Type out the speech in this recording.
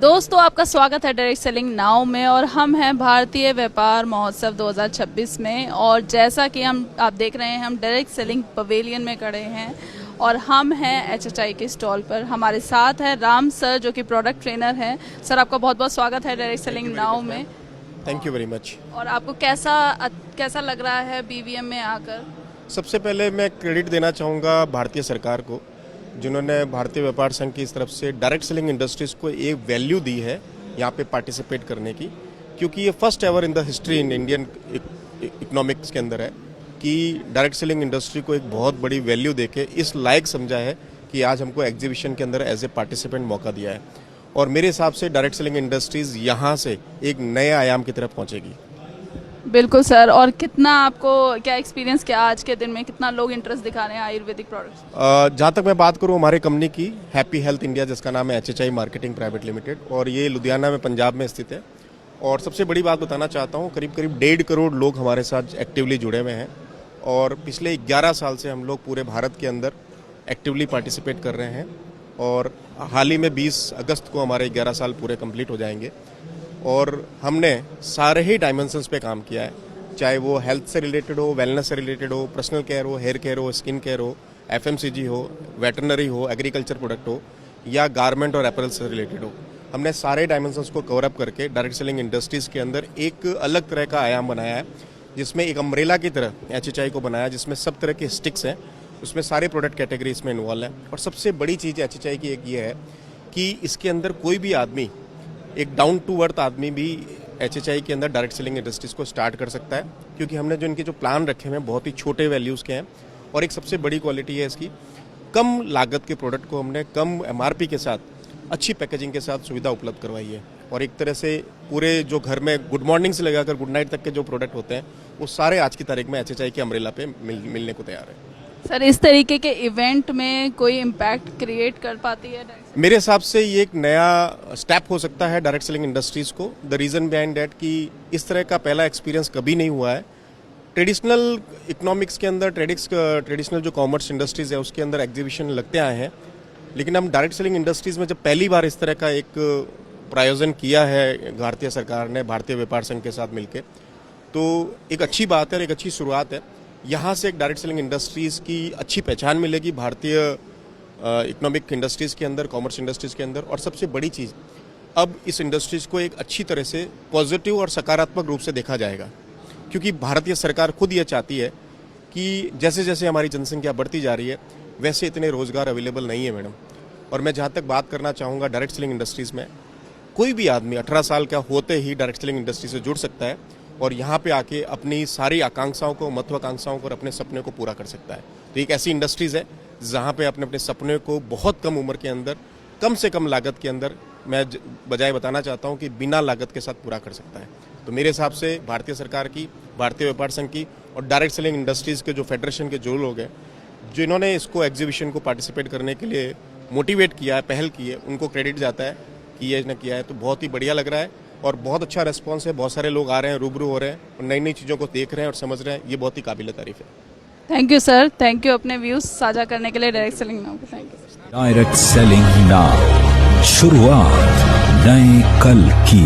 दोस्तों आपका स्वागत है डायरेक्ट सेलिंग नाउ में और हम हैं भारतीय व्यापार महोत्सव 2026 में। और जैसा कि आप देख रहे हैं हम डायरेक्ट सेलिंग पवेलियन में खड़े हैं और हम हैं HHI के स्टॉल पर। हमारे साथ है राम सर जो कि प्रोडक्ट ट्रेनर हैं। सर आपका बहुत बहुत स्वागत है डायरेक्ट सेलिंग नाउ में। Thank you very much. और आपको कैसा लग रहा है BVM में आकर? सबसे पहले मैं क्रेडिट देना चाहूँगा भारतीय सरकार को, जिन्होंने भारतीय व्यापार संघ की इस तरफ से डायरेक्ट सेलिंग इंडस्ट्रीज़ को एक वैल्यू दी है यहाँ पे पार्टिसिपेट करने की, क्योंकि ये first ever in the history in Indian economics के अंदर है कि डायरेक्ट सेलिंग इंडस्ट्री को एक बहुत बड़ी वैल्यू देके इस लायक समझा है कि आज हमको एग्जीबिशन के अंदर एज ए पार्टिसिपेंट मौका दिया है। और मेरे हिसाब से डायरेक्ट सेलिंग इंडस्ट्रीज़ यहाँ से एक नए आयाम की तरफ पहुँचेगी। बिल्कुल सर। और कितना आपको क्या एक्सपीरियंस क्या आज के दिन में कितना लोग इंटरेस्ट दिखा रहे हैं आयुर्वेदिक प्रोडक्ट्स? जहाँ तक मैं बात करूँ हमारे कंपनी की हैप्पी हेल्थ इंडिया, जिसका नाम है HHI मार्केटिंग प्राइवेट लिमिटेड, और ये लुधियाना में पंजाब में स्थित है। और सबसे बड़ी बात बताना चाहता हूँ, करीब 1.5 करोड़ लोग हमारे साथ एक्टिवली जुड़े हुए हैं और पिछले 11 साल से हम लोग पूरे भारत के अंदर एक्टिवली पार्टिसिपेट कर रहे हैं। और हाल ही में 20 अगस्त को हमारे 11 साल पूरे कंप्लीट हो जाएंगे और हमने सारे ही डायमेंशंस पे काम किया है, चाहे वो हेल्थ से रिलेटेड हो, वेलनेस से रिलेटेड हो, पर्सनल केयर हो, हेयर केयर हो, स्किन केयर हो, FMCG हो, वेटरनरी हो, एग्रीकल्चर प्रोडक्ट हो या गारमेंट और अपैरल से रिलेटेड हो। हमने सारे डायमेंशंस को कवर अप करके डायरेक्ट सेलिंग इंडस्ट्रीज़ के अंदर एक अलग तरह का आयाम बनाया है, जिसमें एक अम्ब्रेला की तरह HHI को बनाया, जिसमें सब तरह के स्टिक्स हैं, उसमें सारे प्रोडक्ट कैटेगरी इसमें इन्वॉल्व है। और सबसे बड़ी चीज़ HHI की एक ये है कि इसके अंदर कोई भी आदमी, एक डाउन टू अर्थ आदमी भी HHI के अंदर डायरेक्ट सेलिंग इंडस्ट्रीज़ को स्टार्ट कर सकता है, क्योंकि हमने जो इनके जो प्लान रखे हुए हैं बहुत ही छोटे वैल्यूज़ के हैं। और एक सबसे बड़ी क्वालिटी है इसकी, कम लागत के प्रोडक्ट को हमने कम MRP के साथ अच्छी पैकेजिंग के साथ सुविधा उपलब्ध करवाई है। और एक तरह से पूरे जो घर में गुड मॉर्निंग से लगाकर गुड नाइट तक के जो प्रोडक्ट होते हैं वो सारे आज की तारीख में HHI के अम्ब्रेला पे मिलने को तैयार है। सर इस तरीके के इवेंट में कोई इम्पैक्ट क्रिएट कर पाती है? मेरे हिसाब से ये एक नया स्टेप हो सकता है डायरेक्ट सेलिंग इंडस्ट्रीज़ को। द रीज़न बिहाइंड दैट कि इस तरह का पहला एक्सपीरियंस कभी नहीं हुआ है। ट्रेडिशनल इकोनॉमिक्स के अंदर ट्रेडिशनल जो कॉमर्स इंडस्ट्रीज़ है उसके अंदर एग्जीबिशन लगते आए हैं, लेकिन हम डायरेक्ट सेलिंग इंडस्ट्रीज़ में जब पहली बार इस तरह का एक प्रायोजन किया है भारतीय सरकार ने भारतीय व्यापार संघ के साथ मिलकर, तो एक अच्छी बात है और एक अच्छी शुरुआत है। यहाँ से एक डायरेक्ट सेलिंग इंडस्ट्रीज़ की अच्छी पहचान मिलेगी भारतीय इकोनॉमिक इंडस्ट्रीज़ के अंदर, कॉमर्स इंडस्ट्रीज़ के अंदर। और सबसे बड़ी चीज़, अब इस इंडस्ट्रीज़ को एक अच्छी तरह से पॉजिटिव और सकारात्मक रूप से देखा जाएगा, क्योंकि भारतीय सरकार खुद ये चाहती है कि जैसे जैसे हमारी जनसंख्या बढ़ती जा रही है वैसे इतने रोज़गार अवेलेबल नहीं है मैडम। और मैं जहाँ तक बात करना चाहूँगा डायरेक्ट सेलिंग इंडस्ट्रीज़ में, कोई भी आदमी 18 साल का होते ही डायरेक्ट सेलिंग इंडस्ट्री से जुड़ सकता है और यहाँ पे आके अपनी सारी आकांक्षाओं को, महत्वाकांक्षाओं को और अपने सपने को पूरा कर सकता है। तो एक ऐसी इंडस्ट्रीज़ है जहाँ पे अपने सपने को बहुत कम उम्र के अंदर, कम से कम लागत के अंदर, मैं बजाय बताना चाहता हूँ कि बिना लागत के साथ पूरा कर सकता है। तो मेरे हिसाब से भारतीय सरकार की, भारतीय व्यापार संघ की और डायरेक्ट सेलिंग इंडस्ट्रीज़ के जो फेडरेशन के जो लोग हैं जिन्होंने इसको एग्जीबिशन को पार्टिसिपेट करने के लिए मोटिवेट किया है, पहल की है, उनको क्रेडिट जाता है कि ये ने किया है। तो बहुत ही बढ़िया लग रहा है और बहुत अच्छा रेस्पॉन्स है। बहुत सारे लोग आ रहे हैं, रूबरू हो रहे हैं और नई नई चीज़ों को देख रहे हैं और समझ रहे हैं। ये बहुत ही काबिल तारीफ है। Thank you sir, thank you अपने व्यूज साझा करने के लिए डायरेक्ट सेलिंग नाउ को। Thank you. Direct selling now, शुरुआत नए कल की।